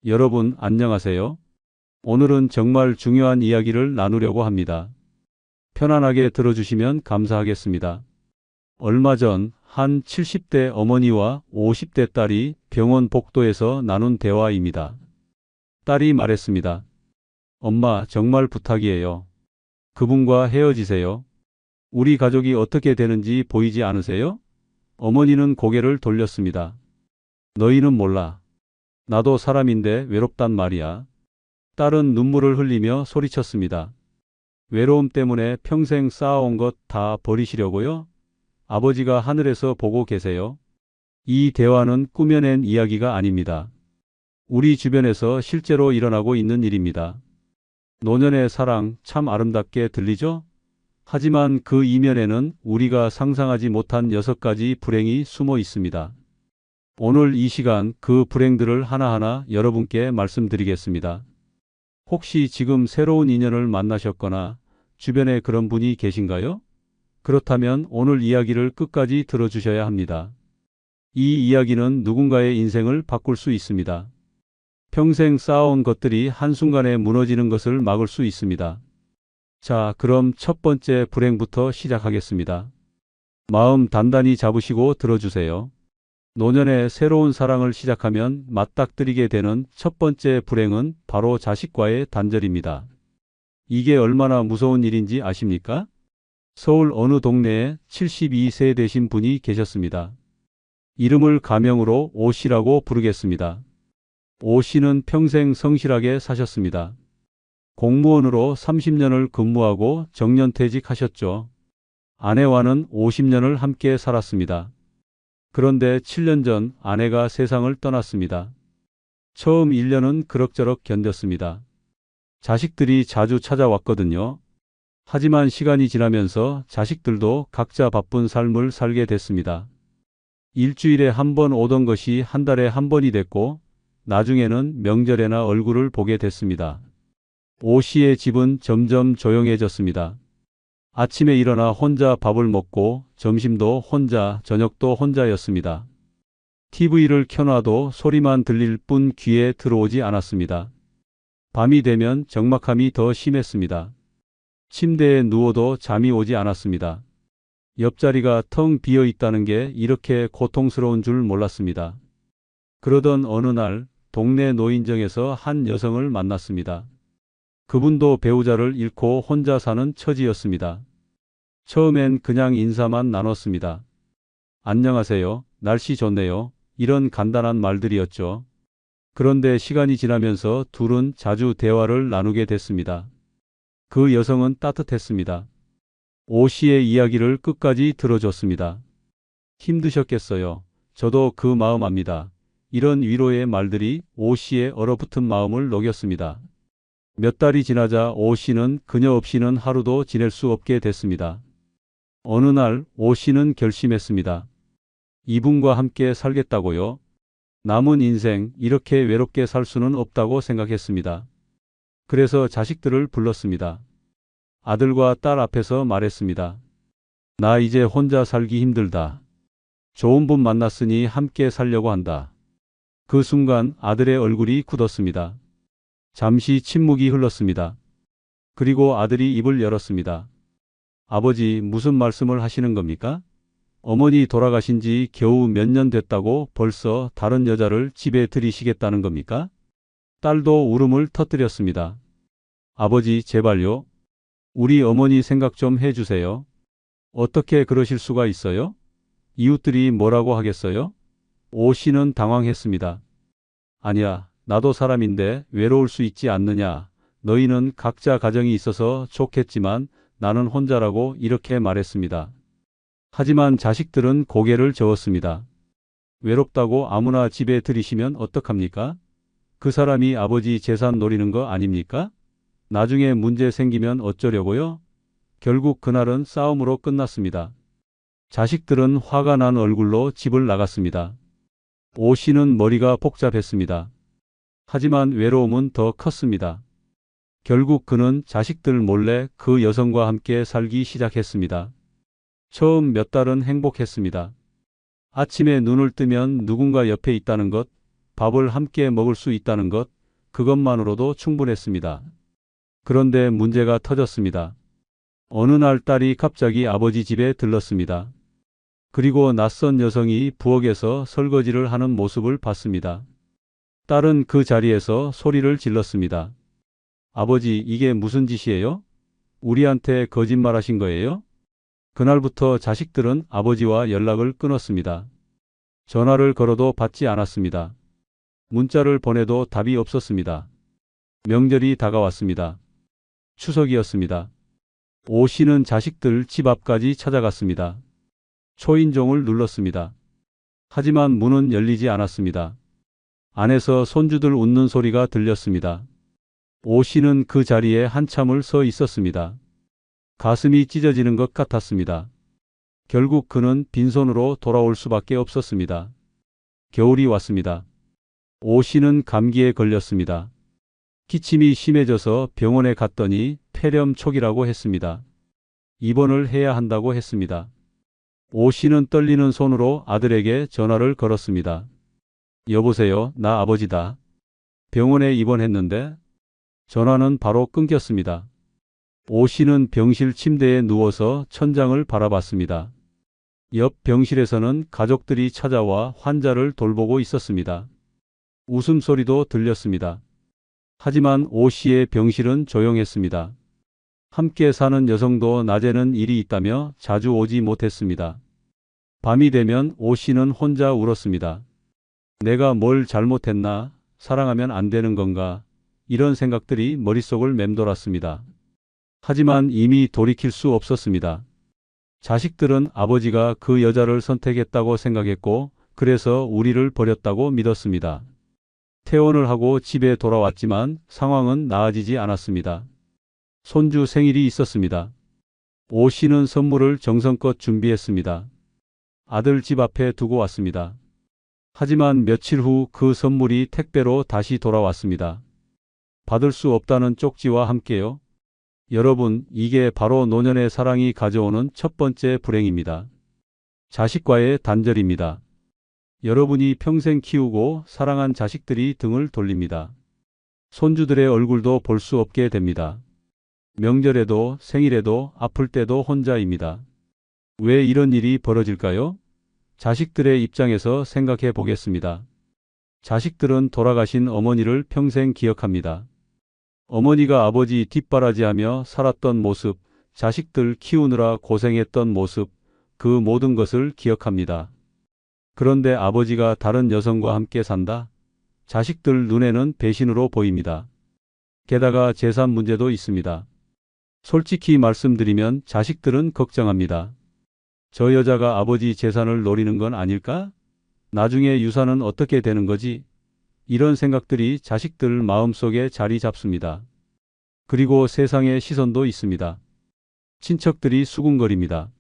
여러분, 안녕하세요. 오늘은 정말 중요한 이야기를 나누려고 합니다. 편안하게 들어주시면 감사하겠습니다. 얼마 전 한 70대 어머니와 50대 딸이 병원 복도에서 나눈 대화입니다. 딸이 말했습니다. 엄마, 정말 부탁이에요. 그분과 헤어지세요. 우리 가족이 어떻게 되는지 보이지 않으세요? 어머니는 고개를 돌렸습니다. 너희는 몰라. 나도 사람인데 외롭단 말이야. 딸은 눈물을 흘리며 소리쳤습니다. 외로움 때문에 평생 쌓아온 것 다 버리시려고요? 아버지가 하늘에서 보고 계세요. 이 대화는 꾸며낸 이야기가 아닙니다. 우리 주변에서 실제로 일어나고 있는 일입니다. 노년의 사랑 참 아름답게 들리죠? 하지만 그 이면에는 우리가 상상하지 못한 6가지 불행이 숨어 있습니다. 오늘 이 시간 그 불행들을 하나하나 여러분께 말씀드리겠습니다. 혹시 지금 새로운 인연을 만나셨거나 주변에 그런 분이 계신가요? 그렇다면 오늘 이야기를 끝까지 들어주셔야 합니다. 이 이야기는 누군가의 인생을 바꿀 수 있습니다. 평생 쌓아온 것들이 한순간에 무너지는 것을 막을 수 있습니다. 자, 그럼 첫 번째 불행부터 시작하겠습니다. 마음 단단히 잡으시고 들어주세요. 노년에 새로운 사랑을 시작하면 맞닥뜨리게 되는 첫 번째 불행은 바로 자식과의 단절입니다. 이게 얼마나 무서운 일인지 아십니까? 서울 어느 동네에 72세 되신 분이 계셨습니다. 이름을 가명으로 오 씨라고 부르겠습니다. 오 씨는 평생 성실하게 사셨습니다. 공무원으로 30년을 근무하고 정년퇴직하셨죠. 아내와는 50년을 함께 살았습니다. 그런데 7년 전 아내가 세상을 떠났습니다. 처음 1년은 그럭저럭 견뎠습니다. 자식들이 자주 찾아왔거든요. 하지만 시간이 지나면서 자식들도 각자 바쁜 삶을 살게 됐습니다. 일주일에 한 번 오던 것이 한 달에 한 번이 됐고 나중에는 명절에나 얼굴을 보게 됐습니다. 오 씨의 집은 점점 조용해졌습니다. 아침에 일어나 혼자 밥을 먹고 점심도 혼자, 저녁도 혼자였습니다. TV를 켜놔도 소리만 들릴 뿐 귀에 들어오지 않았습니다. 밤이 되면 적막함이 더 심했습니다. 침대에 누워도 잠이 오지 않았습니다. 옆자리가 텅 비어 있다는 게 이렇게 고통스러운 줄 몰랐습니다. 그러던 어느 날 동네 노인정에서 한 여성을 만났습니다. 그분도 배우자를 잃고 혼자 사는 처지였습니다. 처음엔 그냥 인사만 나눴습니다. 안녕하세요. 날씨 좋네요. 이런 간단한 말들이었죠. 그런데 시간이 지나면서 둘은 자주 대화를 나누게 됐습니다. 그 여성은 따뜻했습니다. 오 씨의 이야기를 끝까지 들어줬습니다. 힘드셨겠어요. 저도 그 마음 압니다. 이런 위로의 말들이 오 씨의 얼어붙은 마음을 녹였습니다. 몇 달이 지나자 오 씨는 그녀 없이는 하루도 지낼 수 없게 됐습니다. 어느 날 오 씨는 결심했습니다. 이분과 함께 살겠다고요? 남은 인생 이렇게 외롭게 살 수는 없다고 생각했습니다. 그래서 자식들을 불렀습니다. 아들과 딸 앞에서 말했습니다. 나 이제 혼자 살기 힘들다. 좋은 분 만났으니 함께 살려고 한다. 그 순간 아들의 얼굴이 굳었습니다. 잠시 침묵이 흘렀습니다. 그리고 아들이 입을 열었습니다. 아버지, 무슨 말씀을 하시는 겁니까? 어머니 돌아가신 지 겨우 몇 년 됐다고 벌써 다른 여자를 집에 들이시겠다는 겁니까? 딸도 울음을 터뜨렸습니다. 아버지, 제발요. 우리 어머니 생각 좀 해주세요. 어떻게 그러실 수가 있어요? 이웃들이 뭐라고 하겠어요? 오 씨는 당황했습니다. 아니야, 나도 사람인데 외로울 수 있지 않느냐. 너희는 각자 가정이 있어서 좋겠지만 나는 혼자라고 이렇게 말했습니다. 하지만 자식들은 고개를 저었습니다. 외롭다고 아무나 집에 들이시면 어떡합니까? 그 사람이 아버지 재산 노리는 거 아닙니까? 나중에 문제 생기면 어쩌려고요? 결국 그날은 싸움으로 끝났습니다. 자식들은 화가 난 얼굴로 집을 나갔습니다. 오 씨는 머리가 복잡했습니다. 하지만 외로움은 더 컸습니다. 결국 그는 자식들 몰래 그 여성과 함께 살기 시작했습니다. 처음 몇 달은 행복했습니다. 아침에 눈을 뜨면 누군가 옆에 있다는 것, 밥을 함께 먹을 수 있다는 것, 그것만으로도 충분했습니다. 그런데 문제가 터졌습니다. 어느 날 딸이 갑자기 아버지 집에 들렀습니다. 그리고 낯선 여성이 부엌에서 설거지를 하는 모습을 봤습니다. 딸은 그 자리에서 소리를 질렀습니다. 아버지, 이게 무슨 짓이에요? 우리한테 거짓말하신 거예요? 그날부터 자식들은 아버지와 연락을 끊었습니다. 전화를 걸어도 받지 않았습니다. 문자를 보내도 답이 없었습니다. 명절이 다가왔습니다. 추석이었습니다. 오 씨는 자식들 집 앞까지 찾아갔습니다. 초인종을 눌렀습니다. 하지만 문은 열리지 않았습니다. 안에서 손주들 웃는 소리가 들렸습니다. 오 씨는 그 자리에 한참을 서 있었습니다. 가슴이 찢어지는 것 같았습니다. 결국 그는 빈손으로 돌아올 수밖에 없었습니다. 겨울이 왔습니다. 오 씨는 감기에 걸렸습니다. 기침이 심해져서 병원에 갔더니 폐렴 초기라고 했습니다. 입원을 해야 한다고 했습니다. 오 씨는 떨리는 손으로 아들에게 전화를 걸었습니다. 여보세요, 나 아버지다. 병원에 입원했는데. 전화는 바로 끊겼습니다. 오 씨는 병실 침대에 누워서 천장을 바라봤습니다. 옆 병실에서는 가족들이 찾아와 환자를 돌보고 있었습니다. 웃음소리도 들렸습니다. 하지만 오 씨의 병실은 조용했습니다. 함께 사는 여성도 낮에는 일이 있다며 자주 오지 못했습니다. 밤이 되면 오 씨는 혼자 울었습니다. 내가 뭘 잘못했나? 사랑하면 안 되는 건가? 이런 생각들이 머릿속을 맴돌았습니다. 하지만 이미 돌이킬 수 없었습니다. 자식들은 아버지가 그 여자를 선택했다고 생각했고 그래서 우리를 버렸다고 믿었습니다. 퇴원을 하고 집에 돌아왔지만 상황은 나아지지 않았습니다. 손주 생일이 있었습니다. 오 씨는 선물을 정성껏 준비했습니다. 아들 집 앞에 두고 왔습니다. 하지만 며칠 후 그 선물이 택배로 다시 돌아왔습니다. 받을 수 없다는 쪽지와 함께요. 여러분, 이게 바로 노년의 사랑이 가져오는 첫 번째 불행입니다. 자식과의 단절입니다. 여러분이 평생 키우고 사랑한 자식들이 등을 돌립니다. 손주들의 얼굴도 볼 수 없게 됩니다. 명절에도 생일에도 아플 때도 혼자입니다. 왜 이런 일이 벌어질까요? 자식들의 입장에서 생각해 보겠습니다. 자식들은 돌아가신 어머니를 평생 기억합니다. 어머니가 아버지 뒷바라지하며 살았던 모습, 자식들 키우느라 고생했던 모습, 그 모든 것을 기억합니다. 그런데 아버지가 다른 여성과 함께 산다? 자식들 눈에는 배신으로 보입니다. 게다가 재산 문제도 있습니다. 솔직히 말씀드리면 자식들은 걱정합니다. 저 여자가 아버지 재산을 노리는 건 아닐까? 나중에 유산은 어떻게 되는 거지? 이런 생각들이 자식들 마음속에 자리 잡습니다. 그리고 세상의 시선도 있습니다. 친척들이 수군거립니다.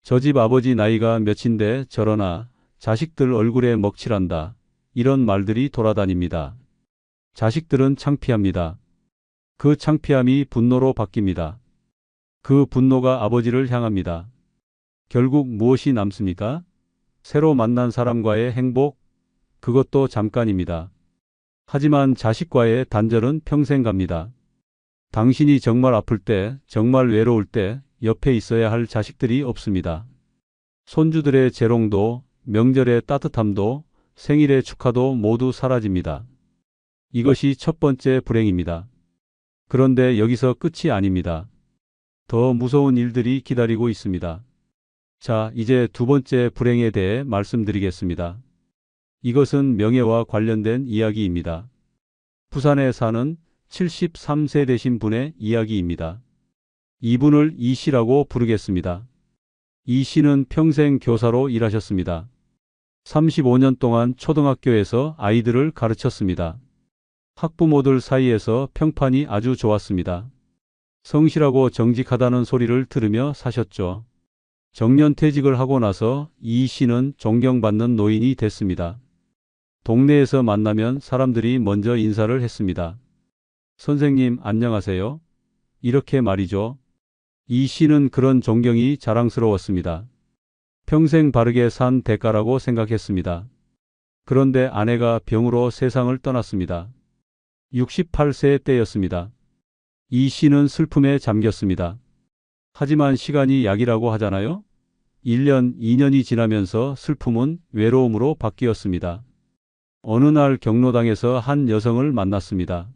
저 집 아버지 나이가 몇인데 저러나, 자식들 얼굴에 먹칠한다. 이런 말들이 돌아다닙니다. 자식들은 창피합니다. 그 창피함이 분노로 바뀝니다. 그 분노가 아버지를 향합니다. 결국 무엇이 남습니까? 새로 만난 사람과의 행복? 그것도 잠깐입니다. 하지만 자식과의 단절은 평생 갑니다. 당신이 정말 아플 때, 정말 외로울 때 옆에 있어야 할 자식들이 없습니다. 손주들의 재롱도, 명절의 따뜻함도, 생일의 축하도 모두 사라집니다. 이것이 첫 번째 불행입니다. 그런데 여기서 끝이 아닙니다. 더 무서운 일들이 기다리고 있습니다. 자, 이제 두 번째 불행에 대해 말씀드리겠습니다. 이것은 명예와 관련된 이야기입니다. 부산에 사는 73세 되신 분의 이야기입니다. 이분을 이 씨라고 부르겠습니다. 이 씨는 평생 교사로 일하셨습니다. 35년 동안 초등학교에서 아이들을 가르쳤습니다. 학부모들 사이에서 평판이 아주 좋았습니다. 성실하고 정직하다는 소리를 들으며 사셨죠. 정년퇴직을 하고 나서 이 씨는 존경받는 노인이 됐습니다. 동네에서 만나면 사람들이 먼저 인사를 했습니다. 선생님, 안녕하세요. 이렇게 말이죠. 이 씨는 그런 존경이 자랑스러웠습니다. 평생 바르게 산 대가라고 생각했습니다. 그런데 아내가 병으로 세상을 떠났습니다. 68세 때였습니다. 이 씨는 슬픔에 잠겼습니다. 하지만 시간이 약이라고 하잖아요. 1년, 2년이 지나면서 슬픔은 외로움으로 바뀌었습니다. 어느 날 경로당에서 한 여성을 만났습니다.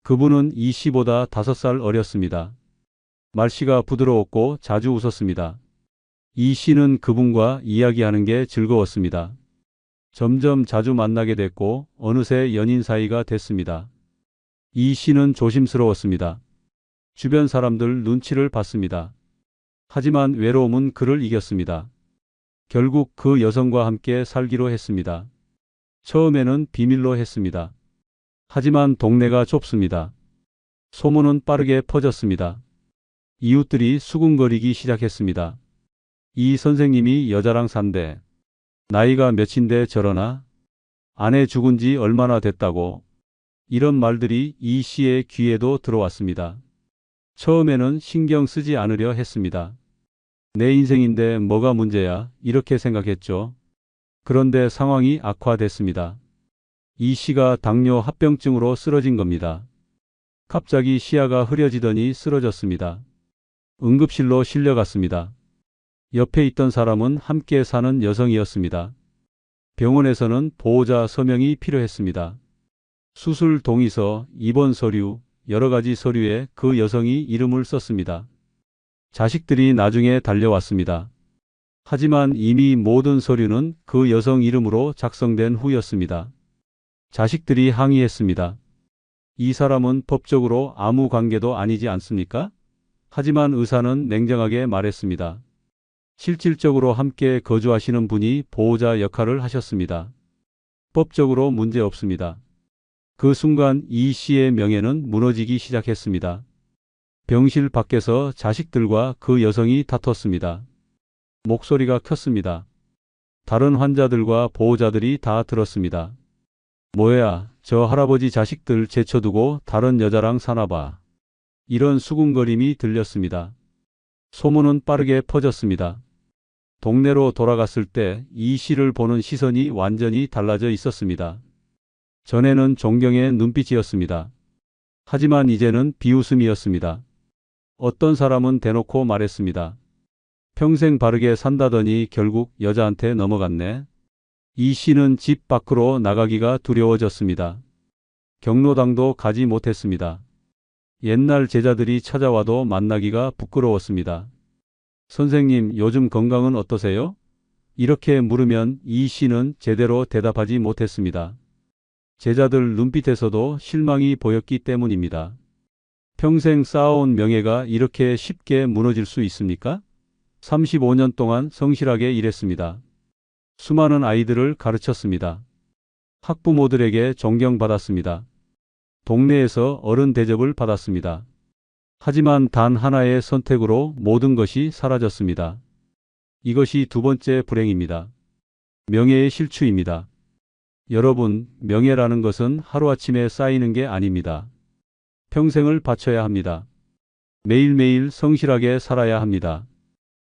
그분은 이 씨보다 5살 어렸습니다. 말씨가 부드러웠고 자주 웃었습니다. 이 씨는 그분과 이야기하는 게 즐거웠습니다. 점점 자주 만나게 됐고 어느새 연인 사이가 됐습니다. 이 씨는 조심스러웠습니다. 주변 사람들 눈치를 봤습니다. 하지만 외로움은 그를 이겼습니다. 결국 그 여성과 함께 살기로 했습니다. 처음에는 비밀로 했습니다. 하지만 동네가 좁습니다. 소문은 빠르게 퍼졌습니다. 이웃들이 수군거리기 시작했습니다. 이 선생님이 여자랑 산대. 나이가 몇인데 저러나? 아내 죽은 지 얼마나 됐다고? 이런 말들이 이 씨의 귀에도 들어왔습니다. 처음에는 신경 쓰지 않으려 했습니다. 내 인생인데 뭐가 문제야? 이렇게 생각했죠. 그런데 상황이 악화됐습니다. 이 씨가 당뇨 합병증으로 쓰러진 겁니다. 갑자기 시야가 흐려지더니 쓰러졌습니다. 응급실로 실려갔습니다. 옆에 있던 사람은 함께 사는 여성이었습니다. 병원에서는 보호자 서명이 필요했습니다. 수술 동의서, 입원 서류, 여러 가지 서류에 그 여성이 이름을 썼습니다. 자식들이 나중에 달려왔습니다. 하지만 이미 모든 서류는 그 여성 이름으로 작성된 후였습니다. 자식들이 항의했습니다. 이 사람은 법적으로 아무 관계도 아니지 않습니까? 하지만 의사는 냉정하게 말했습니다. 실질적으로 함께 거주하시는 분이 보호자 역할을 하셨습니다. 법적으로 문제 없습니다. 그 순간 이 씨의 명예는 무너지기 시작했습니다. 병실 밖에서 자식들과 그 여성이 다퉜습니다. 목소리가 컸습니다. 다른 환자들과 보호자들이 다 들었습니다. 뭐야, 저 할아버지 자식들 제쳐두고 다른 여자랑 사나봐. 이런 수군거림이 들렸습니다. 소문은 빠르게 퍼졌습니다. 동네로 돌아갔을 때 이 씨를 보는 시선이 완전히 달라져 있었습니다. 전에는 존경의 눈빛이었습니다. 하지만 이제는 비웃음이었습니다. 어떤 사람은 대놓고 말했습니다. 평생 바르게 산다더니 결국 여자한테 넘어갔네. 이 씨는 집 밖으로 나가기가 두려워졌습니다. 경로당도 가지 못했습니다. 옛날 제자들이 찾아와도 만나기가 부끄러웠습니다. 선생님, 요즘 건강은 어떠세요? 이렇게 물으면 이 씨는 제대로 대답하지 못했습니다. 제자들 눈빛에서도 실망이 보였기 때문입니다. 평생 쌓아온 명예가 이렇게 쉽게 무너질 수 있습니까? 35년 동안 성실하게 일했습니다. 수많은 아이들을 가르쳤습니다. 학부모들에게 존경받았습니다. 동네에서 어른 대접을 받았습니다. 하지만 단 하나의 선택으로 모든 것이 사라졌습니다. 이것이 두 번째 불행입니다. 명예의 실추입니다. 여러분, 명예라는 것은 하루아침에 쌓이는 게 아닙니다. 평생을 바쳐야 합니다. 매일매일 성실하게 살아야 합니다.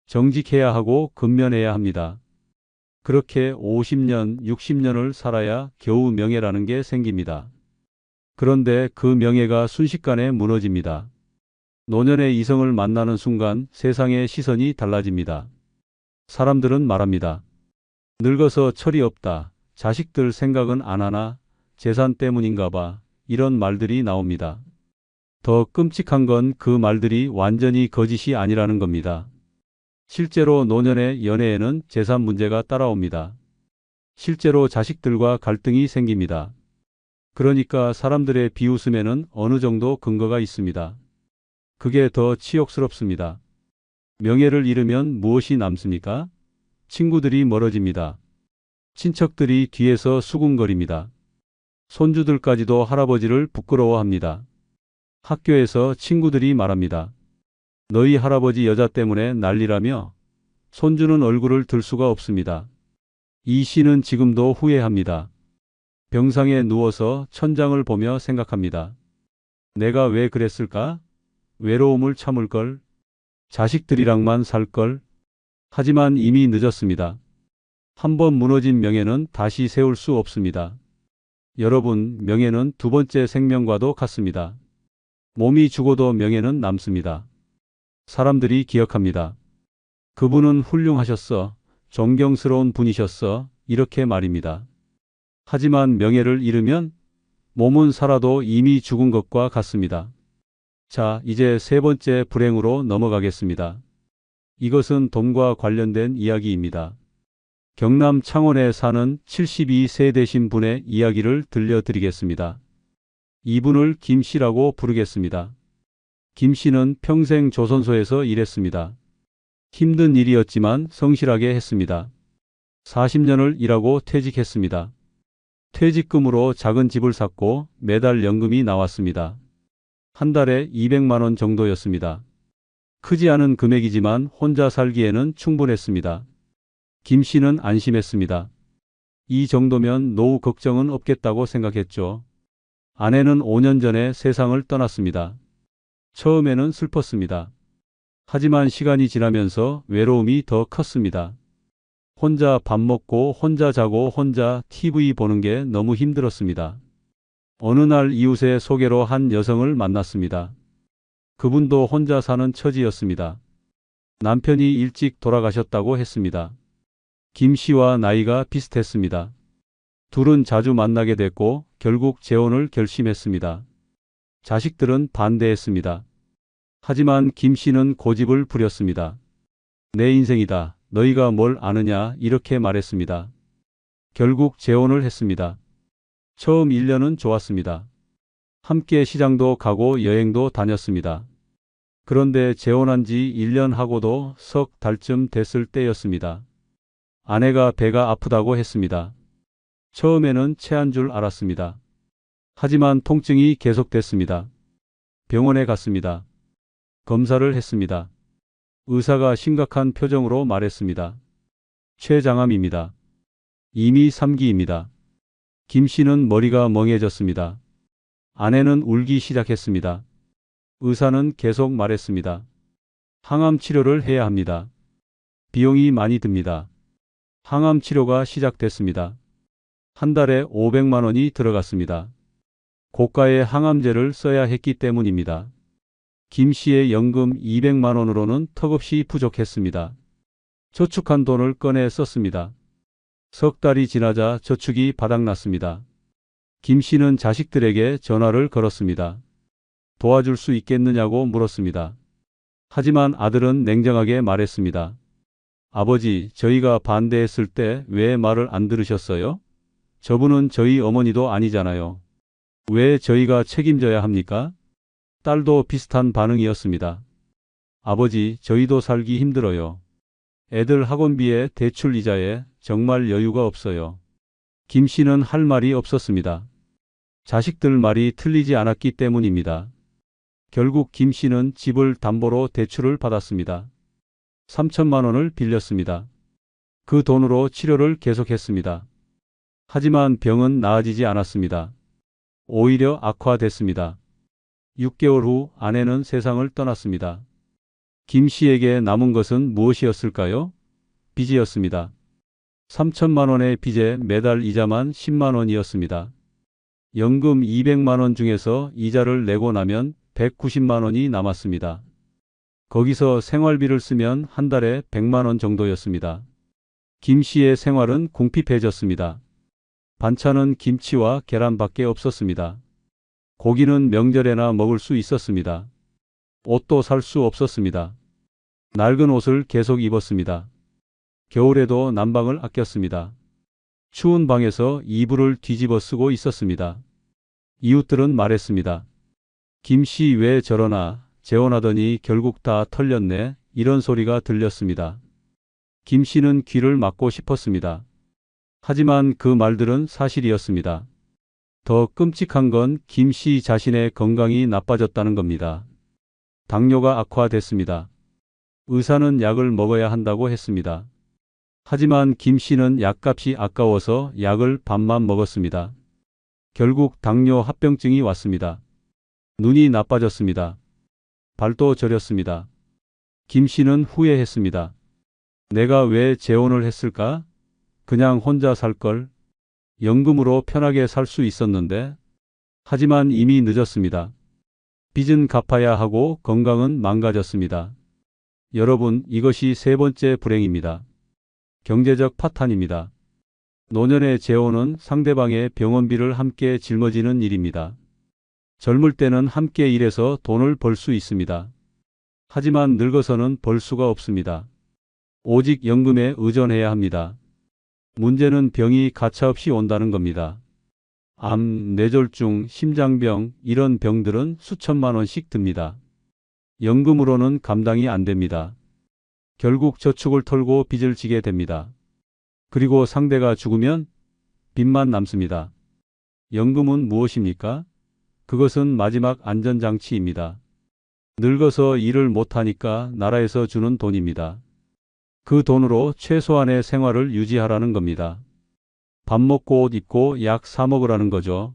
정직해야 하고 근면해야 합니다. 그렇게 50년, 60년을 살아야 겨우 명예라는 게 생깁니다. 그런데 그 명예가 순식간에 무너집니다. 노년의 이성을 만나는 순간 세상의 시선이 달라집니다. 사람들은 말합니다. 늙어서 철이 없다. 자식들 생각은 안 하나? 재산 때문인가 봐. 이런 말들이 나옵니다. 더 끔찍한 건 그 말들이 완전히 거짓이 아니라는 겁니다. 실제로 노년의 연애에는 재산 문제가 따라옵니다. 실제로 자식들과 갈등이 생깁니다. 그러니까 사람들의 비웃음에는 어느 정도 근거가 있습니다. 그게 더 치욕스럽습니다. 명예를 잃으면 무엇이 남습니까? 친구들이 멀어집니다. 친척들이 뒤에서 수군거립니다. 손주들까지도 할아버지를 부끄러워합니다. 학교에서 친구들이 말합니다. 너희 할아버지 여자 때문에 난리라며? 손주는 얼굴을 들 수가 없습니다. 이 씨는 지금도 후회합니다. 병상에 누워서 천장을 보며 생각합니다. 내가 왜 그랬을까? 외로움을 참을걸? 자식들이랑만 살걸? 하지만 이미 늦었습니다. 한번 무너진 명예는 다시 세울 수 없습니다. 여러분, 명예는 두 번째 생명과도 같습니다. 몸이 죽어도 명예는 남습니다. 사람들이 기억합니다. 그분은 훌륭하셨어. 존경스러운 분이셨어. 이렇게 말입니다. 하지만 명예를 잃으면 몸은 살아도 이미 죽은 것과 같습니다. 자, 이제 세 번째 불행으로 넘어가겠습니다. 이것은 돈과 관련된 이야기입니다. 경남 창원에 사는 72세 되신 분의 이야기를 들려드리겠습니다. 이분을 김 씨라고 부르겠습니다. 김 씨는 평생 조선소에서 일했습니다. 힘든 일이었지만 성실하게 했습니다. 40년을 일하고 퇴직했습니다. 퇴직금으로 작은 집을 샀고 매달 연금이 나왔습니다. 한 달에 200만 원 정도였습니다. 크지 않은 금액이지만 혼자 살기에는 충분했습니다. 김 씨는 안심했습니다. 이 정도면 노후 걱정은 없겠다고 생각했죠. 아내는 5년 전에 세상을 떠났습니다. 처음에는 슬펐습니다. 하지만 시간이 지나면서 외로움이 더 컸습니다. 혼자 밥 먹고 혼자 자고 혼자 TV 보는 게 너무 힘들었습니다. 어느 날 이웃의 소개로 한 여성을 만났습니다. 그분도 혼자 사는 처지였습니다. 남편이 일찍 돌아가셨다고 했습니다. 김 씨와 나이가 비슷했습니다. 둘은 자주 만나게 됐고 결국 재혼을 결심했습니다. 자식들은 반대했습니다. 하지만 김 씨는 고집을 부렸습니다. 내 인생이다. 너희가 뭘 아느냐 이렇게 말했습니다. 결국 재혼을 했습니다. 처음 1년은 좋았습니다. 함께 시장도 가고 여행도 다녔습니다. 그런데 재혼한 지 1년 하고도 석 달쯤 됐을 때였습니다. 아내가 배가 아프다고 했습니다. 처음에는 체한 줄 알았습니다. 하지만 통증이 계속됐습니다. 병원에 갔습니다. 검사를 했습니다. 의사가 심각한 표정으로 말했습니다. 췌장암입니다. 이미 3기입니다. 김 씨는 머리가 멍해졌습니다. 아내는 울기 시작했습니다. 의사는 계속 말했습니다. 항암 치료를 해야 합니다. 비용이 많이 듭니다. 항암 치료가 시작됐습니다. 한 달에 500만 원이 들어갔습니다. 고가의 항암제를 써야 했기 때문입니다. 김 씨의 연금 200만 원으로는 턱없이 부족했습니다. 저축한 돈을 꺼내 썼습니다. 석 달이 지나자 저축이 바닥났습니다. 김 씨는 자식들에게 전화를 걸었습니다. 도와줄 수 있겠느냐고 물었습니다. 하지만 아들은 냉정하게 말했습니다. 아버지, 저희가 반대했을 때 왜 말을 안 들으셨어요? 저분은 저희 어머니도 아니잖아요. 왜 저희가 책임져야 합니까? 딸도 비슷한 반응이었습니다. 아버지, 저희도 살기 힘들어요. 애들 학원비에 대출 이자에 정말 여유가 없어요. 김 씨는 할 말이 없었습니다. 자식들 말이 틀리지 않았기 때문입니다. 결국 김 씨는 집을 담보로 대출을 받았습니다. 3천만 원을 빌렸습니다. 그 돈으로 치료를 계속했습니다. 하지만 병은 나아지지 않았습니다. 오히려 악화됐습니다. 6개월 후 아내는 세상을 떠났습니다. 김 씨에게 남은 것은 무엇이었을까요? 빚이었습니다. 3천만 원의 빚에 매달 이자만 10만 원이었습니다. 연금 200만 원 중에서 이자를 내고 나면 190만 원이 남았습니다. 거기서 생활비를 쓰면 한 달에 100만 원 정도였습니다. 김 씨의 생활은 궁핍해졌습니다. 반찬은 김치와 계란밖에 없었습니다. 고기는 명절에나 먹을 수 있었습니다. 옷도 살 수 없었습니다. 낡은 옷을 계속 입었습니다. 겨울에도 난방을 아꼈습니다. 추운 방에서 이불을 뒤집어 쓰고 있었습니다. 이웃들은 말했습니다. 김 씨 왜 저러나, 재혼하더니 결국 다 털렸네, 이런 소리가 들렸습니다. 김 씨는 귀를 막고 싶었습니다. 하지만 그 말들은 사실이었습니다. 더 끔찍한 건 김 씨 자신의 건강이 나빠졌다는 겁니다. 당뇨가 악화됐습니다. 의사는 약을 먹어야 한다고 했습니다. 하지만 김 씨는 약값이 아까워서 약을 반만 먹었습니다. 결국 당뇨 합병증이 왔습니다. 눈이 나빠졌습니다. 발도 저렸습니다. 김 씨는 후회했습니다. 내가 왜 재혼을 했을까? 그냥 혼자 살 걸. 연금으로 편하게 살 수 있었는데. 하지만 이미 늦었습니다. 빚은 갚아야 하고 건강은 망가졌습니다. 여러분, 이것이 세 번째 불행입니다. 경제적 파탄입니다. 노년의 재혼은 상대방의 병원비를 함께 짊어지는 일입니다. 젊을 때는 함께 일해서 돈을 벌 수 있습니다. 하지만 늙어서는 벌 수가 없습니다. 오직 연금에 의존해야 합니다. 문제는 병이 가차없이 온다는 겁니다. 암, 뇌졸중, 심장병 이런 병들은 수천만 원씩 듭니다. 연금으로는 감당이 안 됩니다. 결국 저축을 털고 빚을 지게 됩니다. 그리고 상대가 죽으면 빚만 남습니다. 연금은 무엇입니까? 그것은 마지막 안전장치입니다. 늙어서 일을 못하니까 나라에서 주는 돈입니다. 그 돈으로 최소한의 생활을 유지하라는 겁니다. 밥 먹고 옷 입고 약 사 먹으라는 거죠.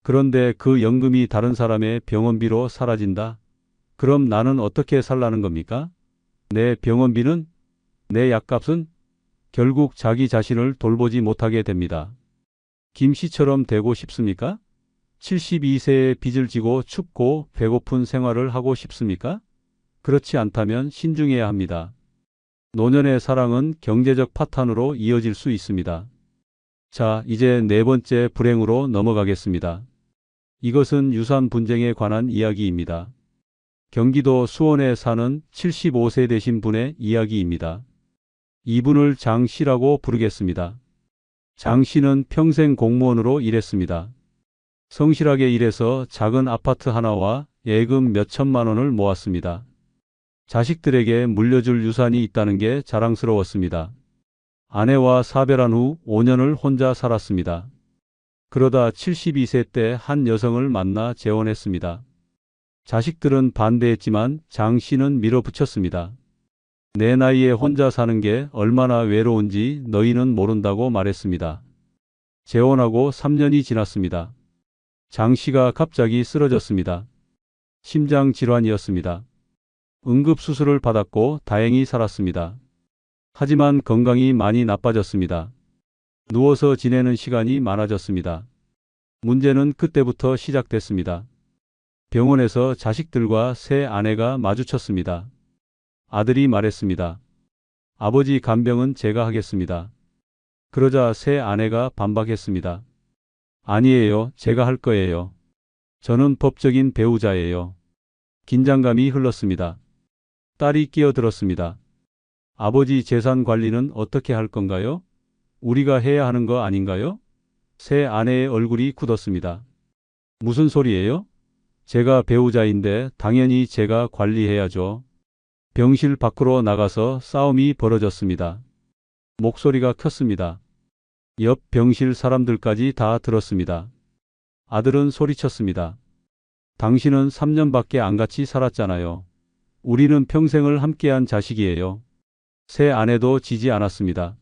그런데 그 연금이 다른 사람의 병원비로 사라진다? 그럼 나는 어떻게 살라는 겁니까? 내 병원비는? 내 약값은? 결국 자기 자신을 돌보지 못하게 됩니다. 김 씨처럼 되고 싶습니까? 72세에 빚을 지고 춥고 배고픈 생활을 하고 싶습니까? 그렇지 않다면 신중해야 합니다. 노년의 사랑은 경제적 파탄으로 이어질 수 있습니다. 자, 이제 네 번째 불행으로 넘어가겠습니다. 이것은 유산 분쟁에 관한 이야기입니다. 경기도 수원에 사는 75세 되신 분의 이야기입니다. 이분을 장 씨라고 부르겠습니다. 장 씨는 평생 공무원으로 일했습니다. 성실하게 일해서 작은 아파트 하나와 예금 몇 천만 원을 모았습니다. 자식들에게 물려줄 유산이 있다는 게 자랑스러웠습니다. 아내와 사별한 후 5년을 혼자 살았습니다. 그러다 72세 때 한 여성을 만나 재혼했습니다. 자식들은 반대했지만 장 씨는 밀어붙였습니다. 내 나이에 혼자 사는 게 얼마나 외로운지 너희는 모른다고 말했습니다. 재혼하고 3년이 지났습니다. 장 씨가 갑자기 쓰러졌습니다. 심장 질환이었습니다. 응급수술을 받았고 다행히 살았습니다. 하지만 건강이 많이 나빠졌습니다. 누워서 지내는 시간이 많아졌습니다. 문제는 그때부터 시작됐습니다. 병원에서 자식들과 새 아내가 마주쳤습니다. 아들이 말했습니다. 아버지 간병은 제가 하겠습니다. 그러자 새 아내가 반박했습니다. 아니에요, 제가 할 거예요. 저는 법적인 배우자예요. 긴장감이 흘렀습니다. 딸이 끼어들었습니다. 아버지 재산 관리는 어떻게 할 건가요? 우리가 해야 하는 거 아닌가요? 새 아내의 얼굴이 굳었습니다. 무슨 소리예요? 제가 배우자인데 당연히 제가 관리해야죠. 병실 밖으로 나가서 싸움이 벌어졌습니다. 목소리가 컸습니다. 옆 병실 사람들까지 다 들었습니다. 아들은 소리쳤습니다. 당신은 3년밖에 안 같이 살았잖아요. 우리는 평생을 함께한 자식이에요. 새 아내도 지지 않았습니다.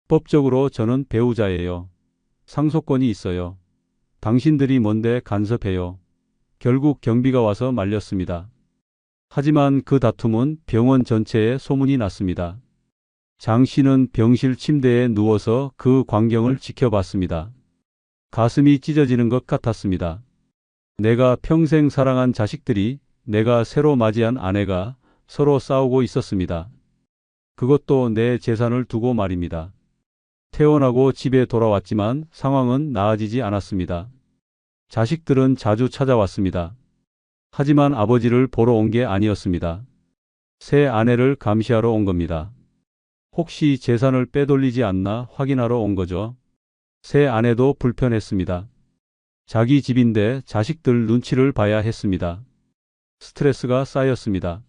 법적으로 저는 배우자예요. 상속권이 있어요. 당신들이 뭔데 간섭해요. 결국 경비가 와서 말렸습니다. 하지만 그 다툼은 병원 전체에 소문이 났습니다. 장 씨는 병실 침대에 누워서 그 광경을 지켜봤습니다. 가슴이 찢어지는 것 같았습니다. 내가 평생 사랑한 자식들이, 내가 새로 맞이한 아내가 서로 싸우고 있었습니다. 그것도 내 재산을 두고 말입니다. 퇴원하고 집에 돌아왔지만 상황은 나아지지 않았습니다. 자식들은 자주 찾아왔습니다. 하지만 아버지를 보러 온 게 아니었습니다. 새 아내를 감시하러 온 겁니다. 혹시 재산을 빼돌리지 않나 확인하러 온 거죠. 새 아내도 불편했습니다. 자기 집인데 자식들 눈치를 봐야 했습니다. 스트레스가 쌓였습니다.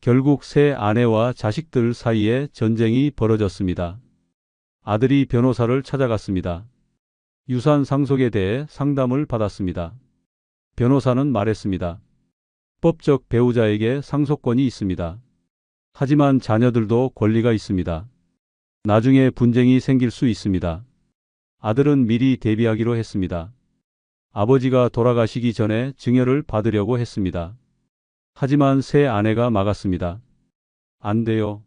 결국 새 아내와 자식들 사이에 전쟁이 벌어졌습니다. 아들이 변호사를 찾아갔습니다. 유산 상속에 대해 상담을 받았습니다. 변호사는 말했습니다. 법적 배우자에게 상속권이 있습니다. 하지만 자녀들도 권리가 있습니다. 나중에 분쟁이 생길 수 있습니다. 아들은 미리 대비하기로 했습니다. 아버지가 돌아가시기 전에 증여를 받으려고 했습니다. 하지만 새 아내가 막았습니다. 안 돼요.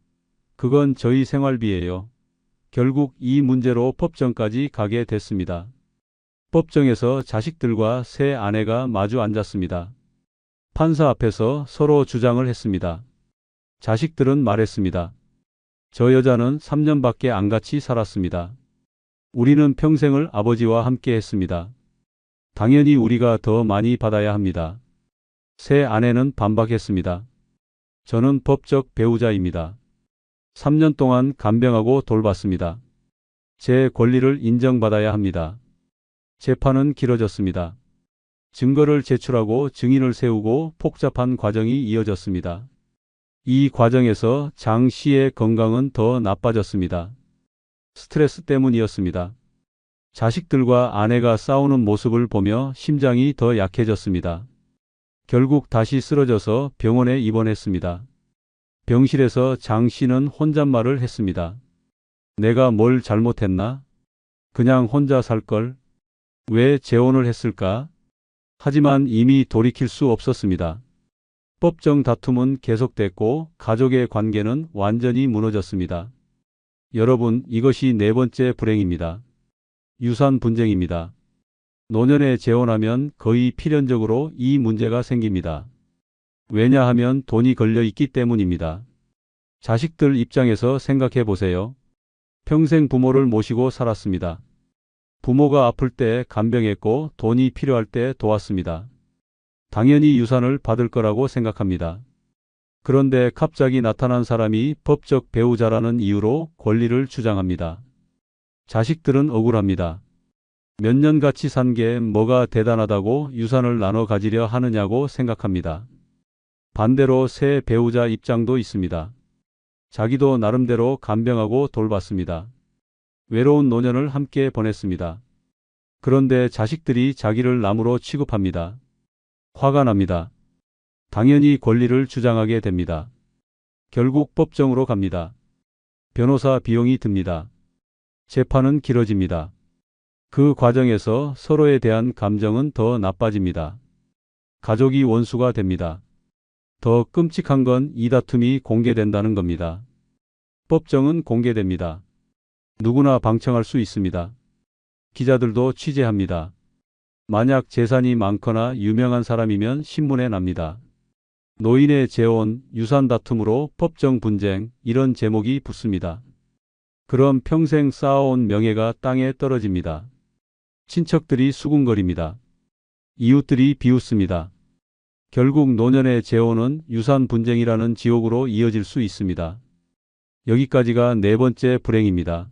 그건 저희 생활비예요. 결국 이 문제로 법정까지 가게 됐습니다. 법정에서 자식들과 새 아내가 마주 앉았습니다. 판사 앞에서 서로 주장을 했습니다. 자식들은 말했습니다. 저 여자는 3년밖에 안 같이 살았습니다. 우리는 평생을 아버지와 함께 했습니다. 당연히 우리가 더 많이 받아야 합니다. 새 아내는 반박했습니다. 저는 법적 배우자입니다. 3년 동안 간병하고 돌봤습니다. 제 권리를 인정받아야 합니다. 재판은 길어졌습니다. 증거를 제출하고 증인을 세우고 복잡한 과정이 이어졌습니다. 이 과정에서 장 씨의 건강은 더 나빠졌습니다. 스트레스 때문이었습니다. 자식들과 아내가 싸우는 모습을 보며 심장이 더 약해졌습니다. 결국 다시 쓰러져서 병원에 입원했습니다. 병실에서 장 씨는 혼잣말을 했습니다. 내가 뭘 잘못했나? 그냥 혼자 살걸? 왜 재혼을 했을까? 하지만 이미 돌이킬 수 없었습니다. 법정 다툼은 계속됐고 가족의 관계는 완전히 무너졌습니다. 여러분, 이것이 네 번째 불행입니다. 유산 분쟁입니다. 노년에 재혼하면 거의 필연적으로 이 문제가 생깁니다. 왜냐하면 돈이 걸려 있기 때문입니다. 자식들 입장에서 생각해 보세요. 평생 부모를 모시고 살았습니다. 부모가 아플 때 간병했고 돈이 필요할 때 도왔습니다. 당연히 유산을 받을 거라고 생각합니다. 그런데 갑자기 나타난 사람이 법적 배우자라는 이유로 권리를 주장합니다. 자식들은 억울합니다. 몇 년 같이 산 게 뭐가 대단하다고 유산을 나눠 가지려 하느냐고 생각합니다. 반대로 새 배우자 입장도 있습니다. 자기도 나름대로 간병하고 돌봤습니다. 외로운 노년을 함께 보냈습니다. 그런데 자식들이 자기를 남으로 취급합니다. 화가 납니다. 당연히 권리를 주장하게 됩니다. 결국 법정으로 갑니다. 변호사 비용이 듭니다. 재판은 길어집니다. 그 과정에서 서로에 대한 감정은 더 나빠집니다. 가족이 원수가 됩니다. 더 끔찍한 건 이 다툼이 공개된다는 겁니다. 법정은 공개됩니다. 누구나 방청할 수 있습니다. 기자들도 취재합니다. 만약 재산이 많거나 유명한 사람이면 신문에 납니다. 노인의 재혼, 유산 다툼으로 법정 분쟁, 이런 제목이 붙습니다. 그럼 평생 쌓아온 명예가 땅에 떨어집니다. 친척들이 수군거립니다. 이웃들이 비웃습니다. 결국 노년의 재혼은 유산 분쟁이라는 지옥으로 이어질 수 있습니다. 여기까지가 네 번째 불행입니다.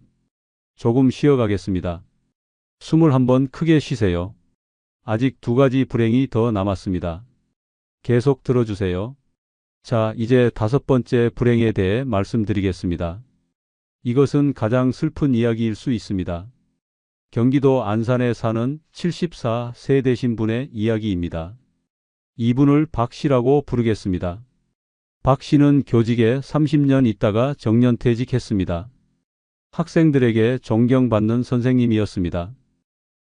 조금 쉬어가겠습니다. 숨을 한번 크게 쉬세요. 아직 두 가지 불행이 더 남았습니다. 계속 들어주세요. 자, 이제 다섯 번째 불행에 대해 말씀드리겠습니다. 이것은 가장 슬픈 이야기일 수 있습니다. 경기도 안산에 사는 74세 되신 분의 이야기입니다. 이분을 박 씨라고 부르겠습니다. 박 씨는 교직에 30년 있다가 정년퇴직했습니다. 학생들에게 존경받는 선생님이었습니다.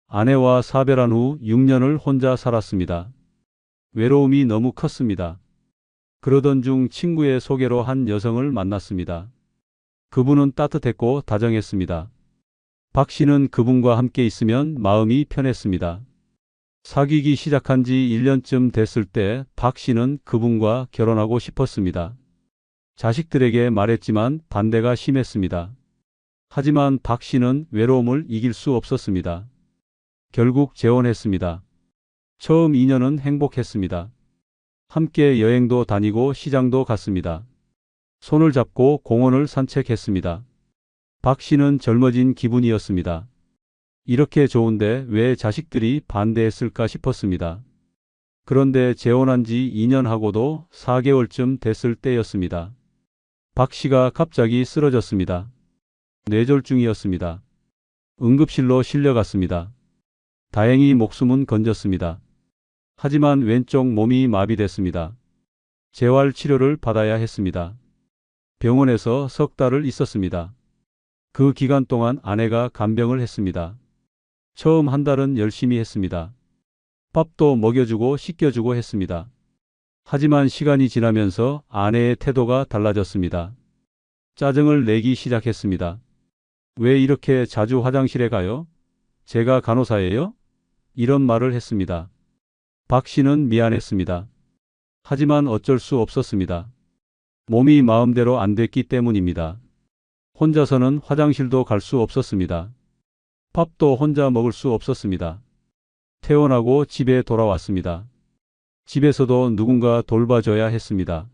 아내와 사별한 후 6년을 혼자 살았습니다. 외로움이 너무 컸습니다. 그러던 중 친구의 소개로 한 여성을 만났습니다. 그분은 따뜻했고 다정했습니다. 박 씨는 그분과 함께 있으면 마음이 편했습니다. 사귀기 시작한 지 1년쯤 됐을 때 박 씨는 그분과 결혼하고 싶었습니다. 자식들에게 말했지만 반대가 심했습니다. 하지만 박 씨는 외로움을 이길 수 없었습니다. 결국 재혼했습니다. 처음 2년은 행복했습니다. 함께 여행도 다니고 시장도 갔습니다. 손을 잡고 공원을 산책했습니다. 박 씨는 젊어진 기분이었습니다. 이렇게 좋은데 왜 자식들이 반대했을까 싶었습니다. 그런데 재혼한 지 2년 하고도 4개월쯤 됐을 때였습니다. 박 씨가 갑자기 쓰러졌습니다. 뇌졸중이었습니다. 응급실로 실려갔습니다. 다행히 목숨은 건졌습니다. 하지만 왼쪽 몸이 마비됐습니다. 재활 치료를 받아야 했습니다. 병원에서 석 달을 있었습니다. 그 기간 동안 아내가 간병을 했습니다. 처음 한 달은 열심히 했습니다. 밥도 먹여주고 씻겨주고 했습니다. 하지만 시간이 지나면서 아내의 태도가 달라졌습니다. 짜증을 내기 시작했습니다. 왜 이렇게 자주 화장실에 가요? 제가 간호사예요? 이런 말을 했습니다. 박 씨는 미안했습니다. 하지만 어쩔 수 없었습니다. 몸이 마음대로 안 됐기 때문입니다. 혼자서는 화장실도 갈 수 없었습니다. 밥도 혼자 먹을 수 없었습니다. 퇴원하고 집에 돌아왔습니다. 집에서도 누군가 돌봐줘야 했습니다.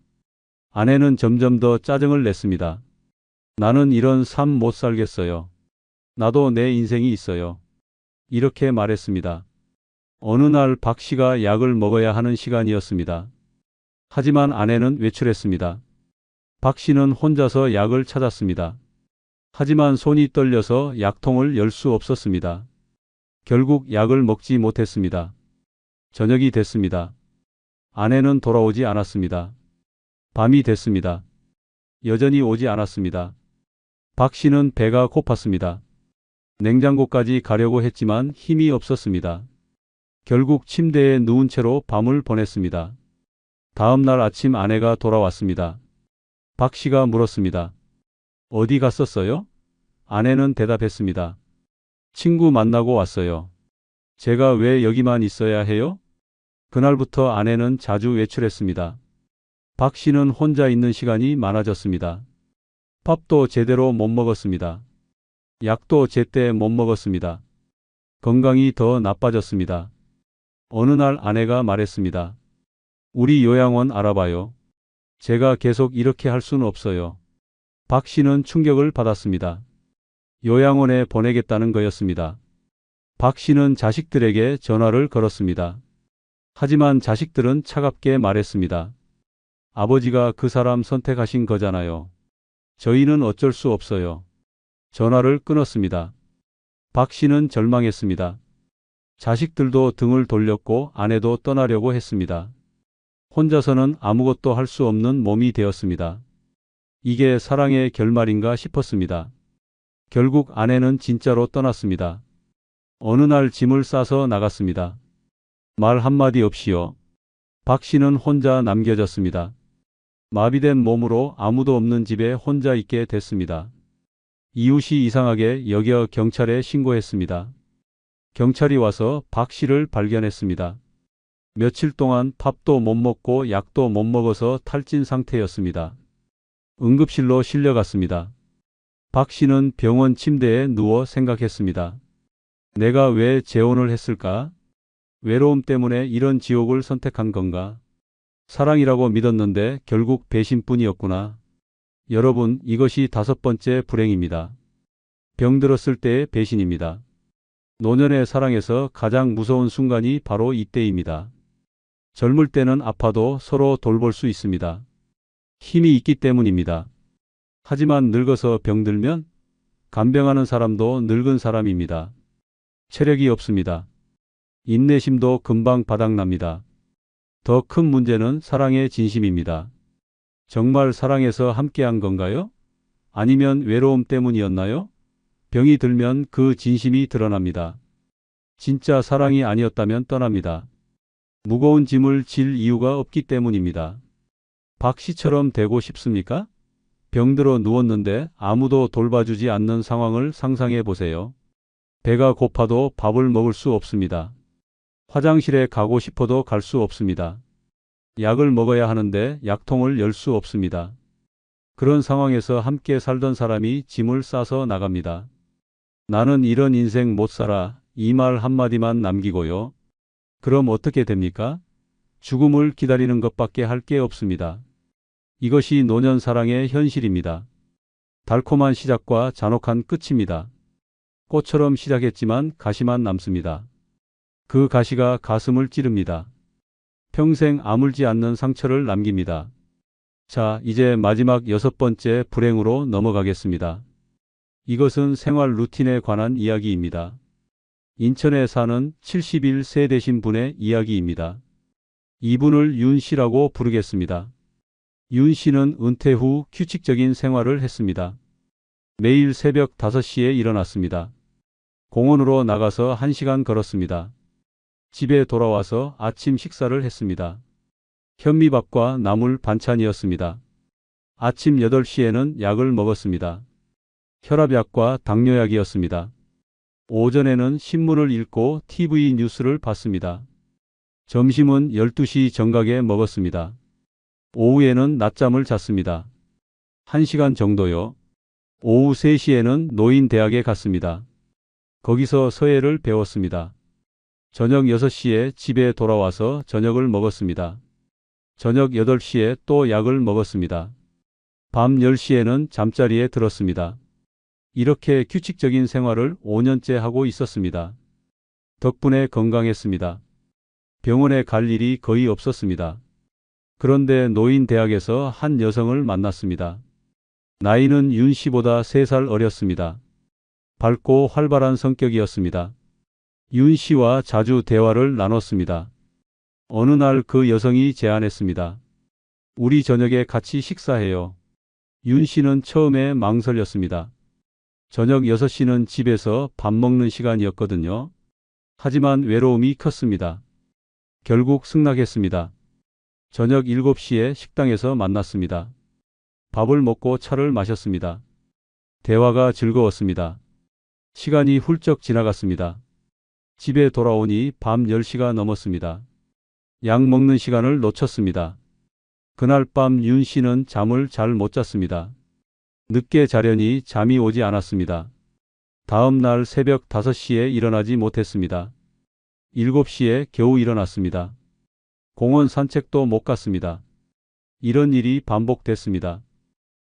아내는 점점 더 짜증을 냈습니다. 나는 이런 삶 못 살겠어요. 나도 내 인생이 있어요. 이렇게 말했습니다. 어느 날 박 씨가 약을 먹어야 하는 시간이었습니다. 하지만 아내는 외출했습니다. 박 씨는 혼자서 약을 찾았습니다. 하지만 손이 떨려서 약통을 열 수 없었습니다. 결국 약을 먹지 못했습니다. 저녁이 됐습니다. 아내는 돌아오지 않았습니다. 밤이 됐습니다. 여전히 오지 않았습니다. 박 씨는 배가 고팠습니다. 냉장고까지 가려고 했지만 힘이 없었습니다. 결국 침대에 누운 채로 밤을 보냈습니다. 다음 날 아침 아내가 돌아왔습니다. 박 씨가 물었습니다. 어디 갔었어요? 아내는 대답했습니다. 친구 만나고 왔어요. 제가 왜 여기만 있어야 해요? 그날부터 아내는 자주 외출했습니다. 박 씨는 혼자 있는 시간이 많아졌습니다. 밥도 제대로 못 먹었습니다. 약도 제때 못 먹었습니다. 건강이 더 나빠졌습니다. 어느 날 아내가 말했습니다. 우리 요양원 알아봐요. 제가 계속 이렇게 할 수는 없어요. 박 씨는 충격을 받았습니다. 요양원에 보내겠다는 거였습니다. 박 씨는 자식들에게 전화를 걸었습니다. 하지만 자식들은 차갑게 말했습니다. 아버지가 그 사람 선택하신 거잖아요. 저희는 어쩔 수 없어요. 전화를 끊었습니다. 박 씨는 절망했습니다. 자식들도 등을 돌렸고 아내도 떠나려고 했습니다. 혼자서는 아무것도 할 수 없는 몸이 되었습니다. 이게 사랑의 결말인가 싶었습니다. 결국 아내는 진짜로 떠났습니다. 어느 날 짐을 싸서 나갔습니다. 말 한마디 없이요. 박 씨는 혼자 남겨졌습니다. 마비된 몸으로 아무도 없는 집에 혼자 있게 됐습니다. 이웃이 이상하게 여겨 경찰에 신고했습니다. 경찰이 와서 박 씨를 발견했습니다. 며칠 동안 밥도 못 먹고 약도 못 먹어서 탈진 상태였습니다. 응급실로 실려갔습니다. 박 씨는 병원 침대에 누워 생각했습니다. 내가 왜 재혼을 했을까? 외로움 때문에 이런 지옥을 선택한 건가? 사랑이라고 믿었는데 결국 배신뿐이었구나. 여러분, 이것이 5번째 불행입니다. 병들었을 때의 배신입니다. 노년의 사랑에서 가장 무서운 순간이 바로 이때입니다. 젊을 때는 아파도 서로 돌볼 수 있습니다. 힘이 있기 때문입니다. 하지만 늙어서 병들면 간병하는 사람도 늙은 사람입니다. 체력이 없습니다. 인내심도 금방 바닥납니다. 더 큰 문제는 사랑의 진심입니다. 정말 사랑해서 함께한 건가요? 아니면 외로움 때문이었나요? 병이 들면 그 진심이 드러납니다. 진짜 사랑이 아니었다면 떠납니다. 무거운 짐을 질 이유가 없기 때문입니다. 박 씨처럼 되고 싶습니까? 병들어 누웠는데 아무도 돌봐주지 않는 상황을 상상해 보세요. 배가 고파도 밥을 먹을 수 없습니다. 화장실에 가고 싶어도 갈 수 없습니다. 약을 먹어야 하는데 약통을 열 수 없습니다. 그런 상황에서 함께 살던 사람이 짐을 싸서 나갑니다. 나는 이런 인생 못 살아. 이 말 한마디만 남기고요. 그럼 어떻게 됩니까? 죽음을 기다리는 것밖에 할 게 없습니다. 이것이 노년 사랑의 현실입니다. 달콤한 시작과 잔혹한 끝입니다. 꽃처럼 시작했지만 가시만 남습니다. 그 가시가 가슴을 찌릅니다. 평생 아물지 않는 상처를 남깁니다. 자, 이제 마지막 6번째 불행으로 넘어가겠습니다. 이것은 생활 루틴에 관한 이야기입니다. 인천에 사는 71세 되신 분의 이야기입니다. 이분을 윤 씨라고 부르겠습니다. 윤 씨는 은퇴 후 규칙적인 생활을 했습니다. 매일 새벽 5시에 일어났습니다. 공원으로 나가서 1시간 걸었습니다. 집에 돌아와서 아침 식사를 했습니다. 현미밥과 나물 반찬이었습니다. 아침 8시에는 약을 먹었습니다. 혈압약과 당뇨약이었습니다. 오전에는 신문을 읽고 TV 뉴스를 봤습니다. 점심은 12시 정각에 먹었습니다. 오후에는 낮잠을 잤습니다. 1시간 정도요. 오후 3시에는 노인대학에 갔습니다. 거기서 서예를 배웠습니다. 저녁 6시에 집에 돌아와서 저녁을 먹었습니다. 저녁 8시에 또 약을 먹었습니다. 밤 10시에는 잠자리에 들었습니다. 이렇게 규칙적인 생활을 5년째 하고 있었습니다. 덕분에 건강했습니다. 병원에 갈 일이 거의 없었습니다. 그런데 노인대학에서 한 여성을 만났습니다. 나이는 윤 씨보다 3살 어렸습니다. 밝고 활발한 성격이었습니다. 윤 씨와 자주 대화를 나눴습니다. 어느 날 그 여성이 제안했습니다. 우리 저녁에 같이 식사해요. 윤 씨는 처음에 망설였습니다. 저녁 6시는 집에서 밥 먹는 시간이었거든요. 하지만 외로움이 컸습니다. 결국 승낙했습니다. 저녁 7시에 식당에서 만났습니다. 밥을 먹고 차를 마셨습니다. 대화가 즐거웠습니다. 시간이 훌쩍 지나갔습니다. 집에 돌아오니 밤 10시가 넘었습니다. 약 먹는 시간을 놓쳤습니다. 그날 밤 윤 씨는 잠을 잘 못 잤습니다. 늦게 자려니 잠이 오지 않았습니다. 다음 날 새벽 5시에 일어나지 못했습니다. 7시에 겨우 일어났습니다. 공원 산책도 못 갔습니다. 이런 일이 반복됐습니다.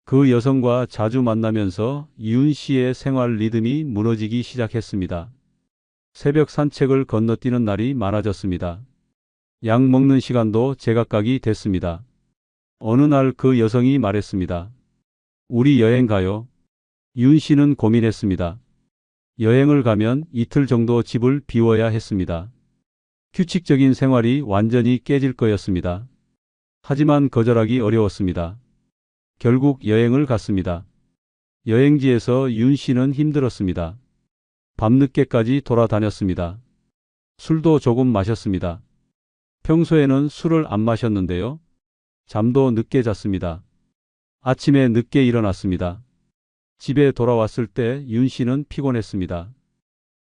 그 여성과 자주 만나면서 윤 씨의 생활 리듬이 무너지기 시작했습니다. 새벽 산책을 건너뛰는 날이 많아졌습니다. 약 먹는 시간도 제각각이 됐습니다. 어느 날 그 여성이 말했습니다. 우리 여행 가요. 윤 씨는 고민했습니다. 여행을 가면 이틀 정도 집을 비워야 했습니다. 규칙적인 생활이 완전히 깨질 거였습니다. 하지만 거절하기 어려웠습니다. 결국 여행을 갔습니다. 여행지에서 윤 씨는 힘들었습니다. 밤늦게까지 돌아다녔습니다. 술도 조금 마셨습니다. 평소에는 술을 안 마셨는데요. 잠도 늦게 잤습니다. 아침에 늦게 일어났습니다. 집에 돌아왔을 때 윤 씨는 피곤했습니다.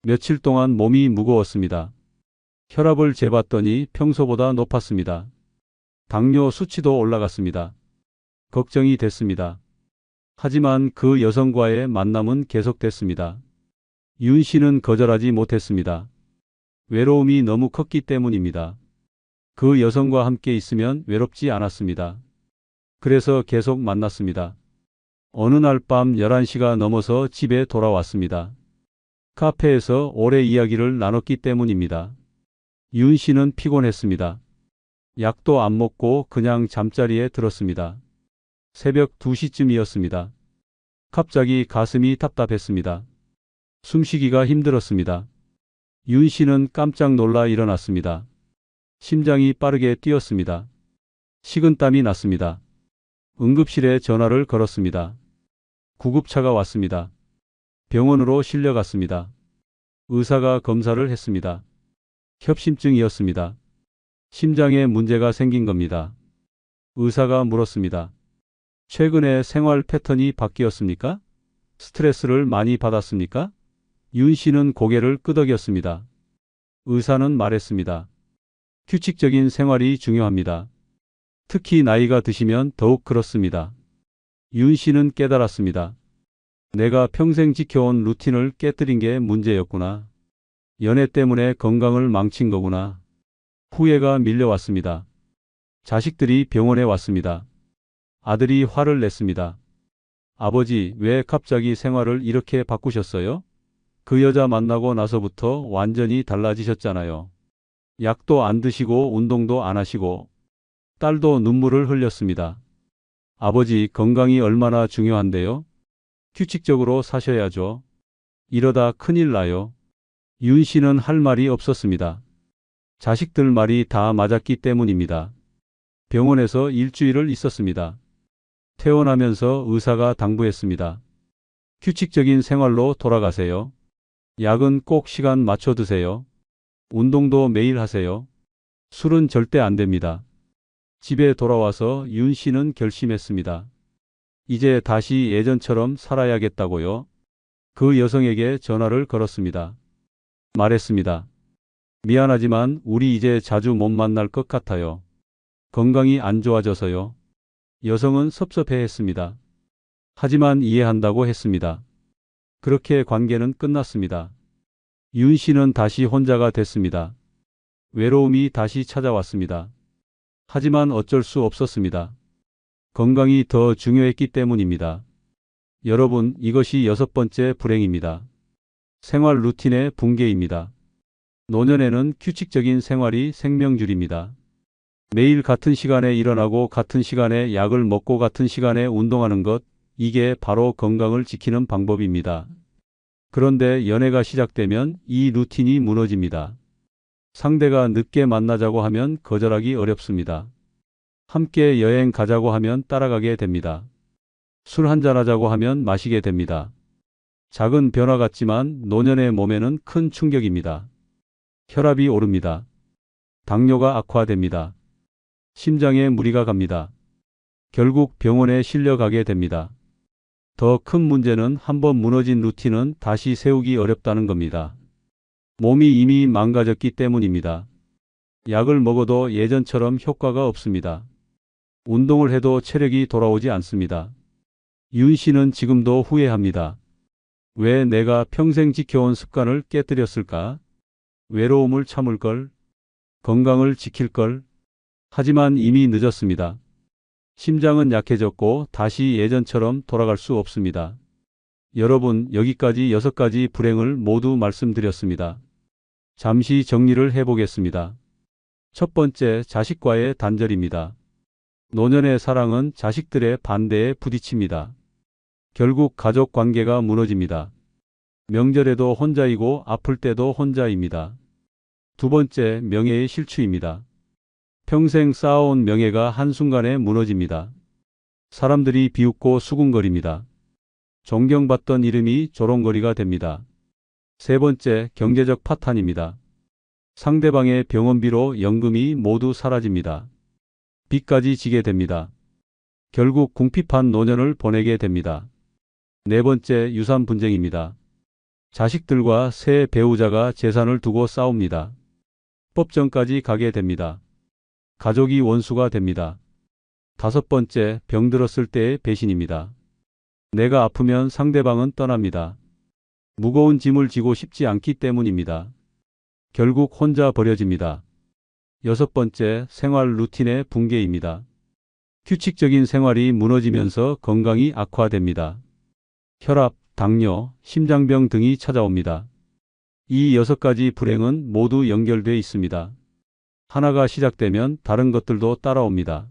며칠 동안 몸이 무거웠습니다. 혈압을 재봤더니 평소보다 높았습니다. 당뇨 수치도 올라갔습니다. 걱정이 됐습니다. 하지만 그 여성과의 만남은 계속됐습니다. 윤 씨는 거절하지 못했습니다. 외로움이 너무 컸기 때문입니다. 그 여성과 함께 있으면 외롭지 않았습니다. 그래서 계속 만났습니다. 어느 날 밤 11시가 넘어서 집에 돌아왔습니다. 카페에서 오래 이야기를 나눴기 때문입니다. 윤 씨는 피곤했습니다. 약도 안 먹고 그냥 잠자리에 들었습니다. 새벽 2시쯤이었습니다. 갑자기 가슴이 답답했습니다. 숨쉬기가 힘들었습니다. 윤 씨는 깜짝 놀라 일어났습니다. 심장이 빠르게 뛰었습니다. 식은땀이 났습니다. 응급실에 전화를 걸었습니다. 구급차가 왔습니다. 병원으로 실려갔습니다. 의사가 검사를 했습니다. 협심증이었습니다. 심장에 문제가 생긴 겁니다. 의사가 물었습니다. 최근에 생활 패턴이 바뀌었습니까? 스트레스를 많이 받았습니까? 윤 씨는 고개를 끄덕였습니다. 의사는 말했습니다. 규칙적인 생활이 중요합니다. 특히 나이가 드시면 더욱 그렇습니다. 윤 씨는 깨달았습니다. 내가 평생 지켜온 루틴을 깨뜨린 게 문제였구나. 연애 때문에 건강을 망친 거구나. 후회가 밀려왔습니다. 자식들이 병원에 왔습니다. 아들이 화를 냈습니다. 아버지, 왜 갑자기 생활을 이렇게 바꾸셨어요? 그 여자 만나고 나서부터 완전히 달라지셨잖아요. 약도 안 드시고 운동도 안 하시고. 딸도 눈물을 흘렸습니다. 아버지, 건강이 얼마나 중요한데요? 규칙적으로 사셔야죠. 이러다 큰일 나요. 윤 씨는 할 말이 없었습니다. 자식들 말이 다 맞았기 때문입니다. 병원에서 일주일을 있었습니다. 퇴원하면서 의사가 당부했습니다. 규칙적인 생활로 돌아가세요. 약은 꼭 시간 맞춰 드세요. 운동도 매일 하세요. 술은 절대 안 됩니다. 집에 돌아와서 윤 씨는 결심했습니다. 이제 다시 예전처럼 살아야겠다고요. 그 여성에게 전화를 걸었습니다. 말했습니다. 미안하지만 우리 이제 자주 못 만날 것 같아요. 건강이 안 좋아져서요. 여성은 섭섭해했습니다. 하지만 이해한다고 했습니다. 그렇게 관계는 끝났습니다. 윤 씨는 다시 혼자가 됐습니다. 외로움이 다시 찾아왔습니다. 하지만 어쩔 수 없었습니다. 건강이 더 중요했기 때문입니다. 여러분, 이것이 6번째 불행입니다. 생활 루틴의 붕괴입니다. 노년에는 규칙적인 생활이 생명줄입니다. 매일 같은 시간에 일어나고 같은 시간에 약을 먹고 같은 시간에 운동하는 것, 이게 바로 건강을 지키는 방법입니다. 그런데 연애가 시작되면 이 루틴이 무너집니다. 상대가 늦게 만나자고 하면 거절하기 어렵습니다. 함께 여행 가자고 하면 따라가게 됩니다. 술 한잔하자고 하면 마시게 됩니다. 작은 변화 같지만 노년의 몸에는 큰 충격입니다. 혈압이 오릅니다. 당뇨가 악화됩니다. 심장에 무리가 갑니다. 결국 병원에 실려가게 됩니다. 더 큰 문제는 한번 무너진 루틴은 다시 세우기 어렵다는 겁니다. 몸이 이미 망가졌기 때문입니다. 약을 먹어도 예전처럼 효과가 없습니다. 운동을 해도 체력이 돌아오지 않습니다. 윤 씨는 지금도 후회합니다. 왜 내가 평생 지켜온 습관을 깨뜨렸을까? 외로움을 참을 걸, 건강을 지킬 걸. 하지만 이미 늦었습니다. 심장은 약해졌고 다시 예전처럼 돌아갈 수 없습니다. 여러분, 여기까지 6가지 불행을 모두 말씀드렸습니다. 잠시 정리를 해보겠습니다. 첫 번째, 자식과의 단절입니다. 노년의 사랑은 자식들의 반대에 부딪힙니다. 결국 가족 관계가 무너집니다. 명절에도 혼자이고 아플 때도 혼자입니다. 두 번째, 명예의 실추입니다. 평생 쌓아온 명예가 한순간에 무너집니다. 사람들이 비웃고 수군거립니다. 존경받던 이름이 조롱거리가 됩니다. 세 번째, 경제적 파탄입니다. 상대방의 병원비로 연금이 모두 사라집니다. 빚까지 지게 됩니다. 결국 궁핍한 노년을 보내게 됩니다. 네 번째, 유산 분쟁입니다. 자식들과 새 배우자가 재산을 두고 싸웁니다. 법정까지 가게 됩니다. 가족이 원수가 됩니다. 다섯 번째, 병들었을 때의 배신입니다. 내가 아프면 상대방은 떠납니다. 무거운 짐을 지고 싶지 않기 때문입니다. 결국 혼자 버려집니다. 여섯 번째, 생활 루틴의 붕괴입니다. 규칙적인 생활이 무너지면서 건강이 악화됩니다. 혈압, 당뇨, 심장병 등이 찾아옵니다. 이 6가지 불행은 모두 연결되어 있습니다. 하나가 시작되면 다른 것들도 따라옵니다.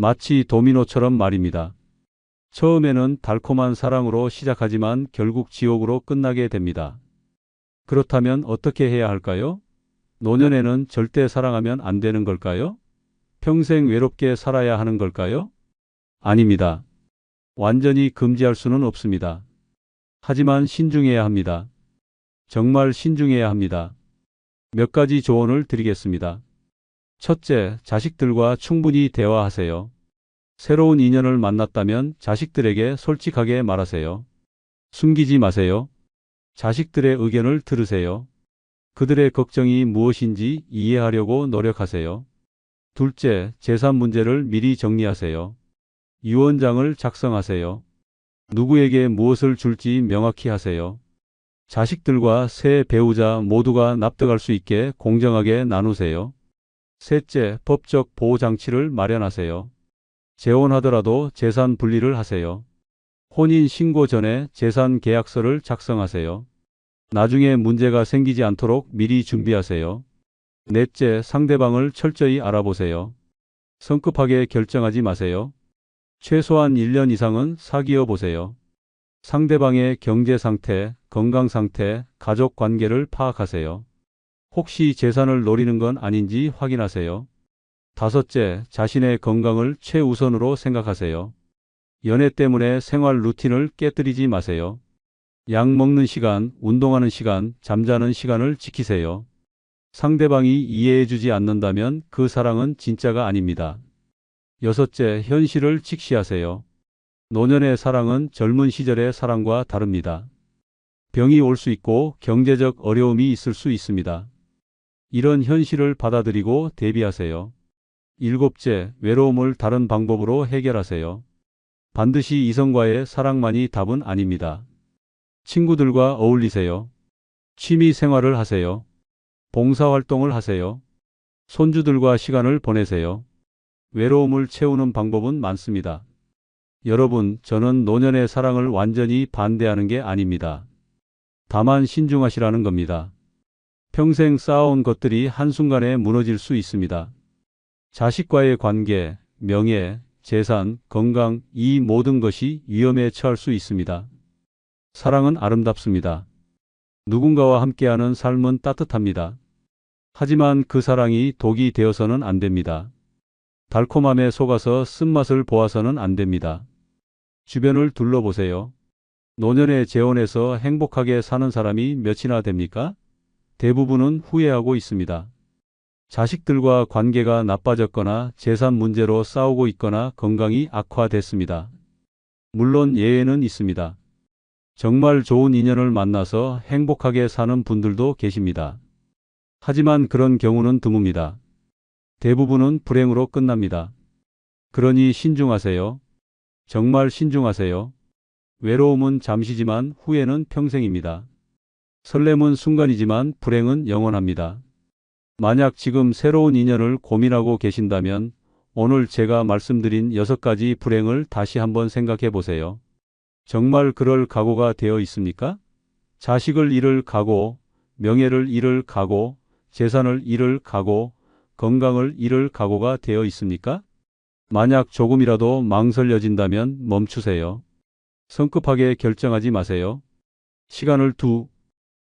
마치 도미노처럼 말입니다. 처음에는 달콤한 사랑으로 시작하지만 결국 지옥으로 끝나게 됩니다. 그렇다면 어떻게 해야 할까요? 노년에는 절대 사랑하면 안 되는 걸까요? 평생 외롭게 살아야 하는 걸까요? 아닙니다. 완전히 금지할 수는 없습니다. 하지만 신중해야 합니다. 정말 신중해야 합니다. 몇 가지 조언을 드리겠습니다. 첫째, 자식들과 충분히 대화하세요. 새로운 인연을 만났다면 자식들에게 솔직하게 말하세요. 숨기지 마세요. 자식들의 의견을 들으세요. 그들의 걱정이 무엇인지 이해하려고 노력하세요. 둘째, 재산 문제를 미리 정리하세요. 유언장을 작성하세요. 누구에게 무엇을 줄지 명확히 하세요. 자식들과 새 배우자 모두가 납득할 수 있게 공정하게 나누세요. 셋째, 법적 보호장치를 마련하세요. 재혼하더라도 재산 분리를 하세요. 혼인 신고 전에 재산 계약서를 작성하세요. 나중에 문제가 생기지 않도록 미리 준비하세요. 넷째, 상대방을 철저히 알아보세요. 성급하게 결정하지 마세요. 최소한 1년 이상은 사귀어 보세요. 상대방의 경제 상태, 건강 상태, 가족 관계를 파악하세요. 혹시 재산을 노리는 건 아닌지 확인하세요. 다섯째, 자신의 건강을 최우선으로 생각하세요. 연애 때문에 생활 루틴을 깨뜨리지 마세요. 약 먹는 시간, 운동하는 시간, 잠자는 시간을 지키세요. 상대방이 이해해주지 않는다면 그 사랑은 진짜가 아닙니다. 여섯째, 현실을 직시하세요. 노년의 사랑은 젊은 시절의 사랑과 다릅니다. 병이 올 수 있고 경제적 어려움이 있을 수 있습니다. 이런 현실을 받아들이고 대비하세요. 일곱째, 외로움을 다른 방법으로 해결하세요. 반드시 이성과의 사랑만이 답은 아닙니다. 친구들과 어울리세요. 취미 생활을 하세요. 봉사활동을 하세요. 손주들과 시간을 보내세요. 외로움을 채우는 방법은 많습니다. 여러분, 저는 노년의 사랑을 완전히 반대하는 게 아닙니다. 다만 신중하시라는 겁니다. 평생 쌓아온 것들이 한순간에 무너질 수 있습니다. 자식과의 관계, 명예, 재산, 건강, 이 모든 것이 위험에 처할 수 있습니다. 사랑은 아름답습니다. 누군가와 함께하는 삶은 따뜻합니다. 하지만 그 사랑이 독이 되어서는 안 됩니다. 달콤함에 속아서 쓴맛을 보아서는 안 됩니다. 주변을 둘러보세요. 노년에 재혼해서 행복하게 사는 사람이 몇이나 됩니까? 대부분은 후회하고 있습니다. 자식들과 관계가 나빠졌거나 재산 문제로 싸우고 있거나 건강이 악화됐습니다. 물론 예외는 있습니다. 정말 좋은 인연을 만나서 행복하게 사는 분들도 계십니다. 하지만 그런 경우는 드뭅니다. 대부분은 불행으로 끝납니다. 그러니 신중하세요. 정말 신중하세요. 외로움은 잠시지만 후회는 평생입니다. 설렘은 순간이지만 불행은 영원합니다. 만약 지금 새로운 인연을 고민하고 계신다면 오늘 제가 말씀드린 6가지 불행을 다시 한번 생각해 보세요. 정말 그럴 각오가 되어 있습니까? 자식을 잃을 각오, 명예를 잃을 각오, 재산을 잃을 각오, 건강을 잃을 각오가 되어 있습니까? 만약 조금이라도 망설여진다면 멈추세요. 성급하게 결정하지 마세요. 시간을